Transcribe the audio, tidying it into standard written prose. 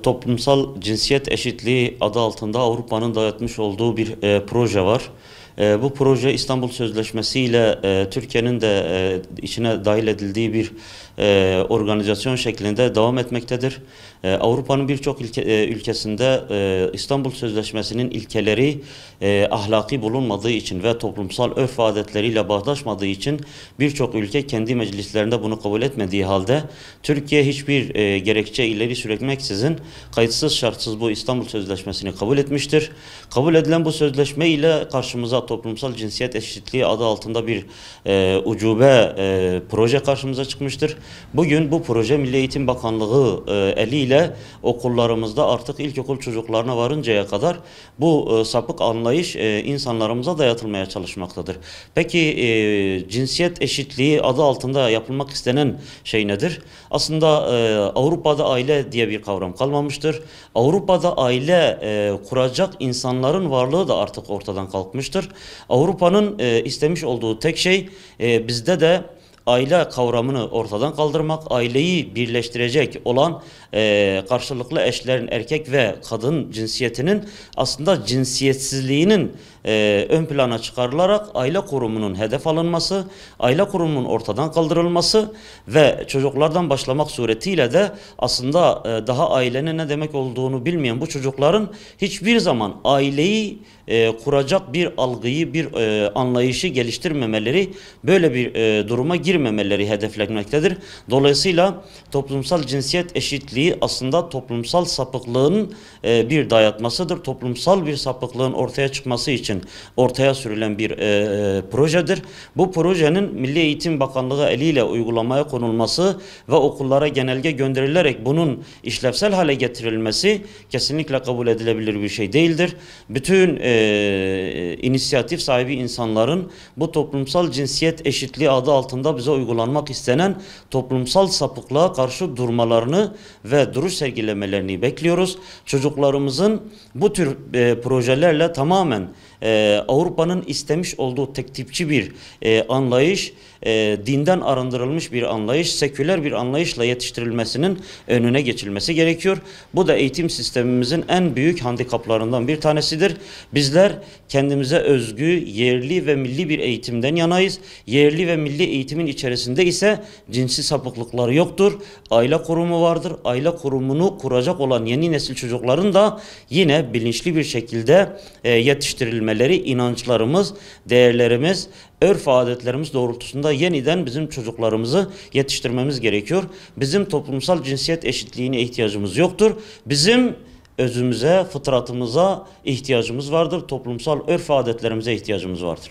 Toplumsal cinsiyet eşitliği adı altında Avrupa'nın dayatmış olduğu bir proje var. Bu proje İstanbul Sözleşmesi ile Türkiye'nin de içine dahil edildiği bir organizasyon şeklinde devam etmektedir. Avrupa'nın birçok ülkesinde İstanbul Sözleşmesi'nin ilkeleri ahlaki bulunmadığı için ve toplumsal örf ve adetleriyle bağdaşmadığı için birçok ülke kendi meclislerinde bunu kabul etmediği halde Türkiye hiçbir gerekçe ileri sürmeksizin kayıtsız şartsız bu İstanbul Sözleşmesi'ni kabul etmiştir. Kabul edilen bu sözleşme ile karşımıza toplumsal cinsiyet eşitliği adı altında bir ucube proje karşımıza çıkmıştır. Bugün bu proje Milli Eğitim Bakanlığı eliyle okullarımızda artık ilkokul çocuklarına varıncaya kadar bu sapık anlayış insanlarımıza dayatılmaya çalışmaktadır. Peki cinsiyet eşitliği adı altında yapılmak istenen şey nedir? Aslında Avrupa'da aile diye bir kavram kalmamıştır. Avrupa'da aile kuracak insanların varlığı da artık ortadan kalkmıştır. Avrupa'nın istemiş olduğu tek şey bizde de aile kavramını ortadan kaldırmak, aileyi birleştirecek olan karşılıklı eşlerin erkek ve kadın cinsiyetinin aslında cinsiyetsizliğinin ön plana çıkarılarak aile kurumunun hedef alınması, aile kurumunun ortadan kaldırılması ve çocuklardan başlamak suretiyle de aslında daha ailenin ne demek olduğunu bilmeyen bu çocukların hiçbir zaman aileyi kuracak bir algıyı, bir anlayışı geliştirmemeleri, böyle bir duruma girmemeleri hedeflenmektedir. Dolayısıyla toplumsal cinsiyet eşitliği aslında toplumsal sapıklığın bir dayatmasıdır. Toplumsal bir sapıklığın ortaya çıkması için ortaya sürülen bir projedir. Bu projenin Milli Eğitim Bakanlığı eliyle uygulamaya konulması ve okullara genelge gönderilerek bunun işlevsel hale getirilmesi kesinlikle kabul edilebilir bir şey değildir. Bütün inisiyatif sahibi insanların bu toplumsal cinsiyet eşitliği adı altında bize uygulanmak istenen toplumsal sapıklığa karşı durmalarını ve duruş sergilemelerini bekliyoruz. Çocuklarımızın bu tür projelerle tamamen Avrupa'nın istemiş olduğu tek tipçi bir anlayış, dinden arındırılmış bir anlayış, seküler bir anlayışla yetiştirilmesinin önüne geçilmesi gerekiyor. Bu da eğitim sistemimizin en büyük handikaplarından bir tanesidir. Bizler kendimize özgü, yerli ve milli bir eğitimden yanayız. Yerli ve milli eğitimin içerisinde ise cinsi sapıklıkları yoktur. Aile kurumu vardır. Aile kurumunu kuracak olan yeni nesil çocukların da yine bilinçli bir şekilde yetiştirilmeleri, inançlarımız, değerlerimiz, örf adetlerimiz doğrultusunda yeniden bizim çocuklarımızı yetiştirmemiz gerekiyor. Bizim toplumsal cinsiyet eşitliğine ihtiyacımız yoktur. Bizim özümüze, fıtratımıza ihtiyacımız vardır. Toplumsal örf adetlerimize ihtiyacımız vardır.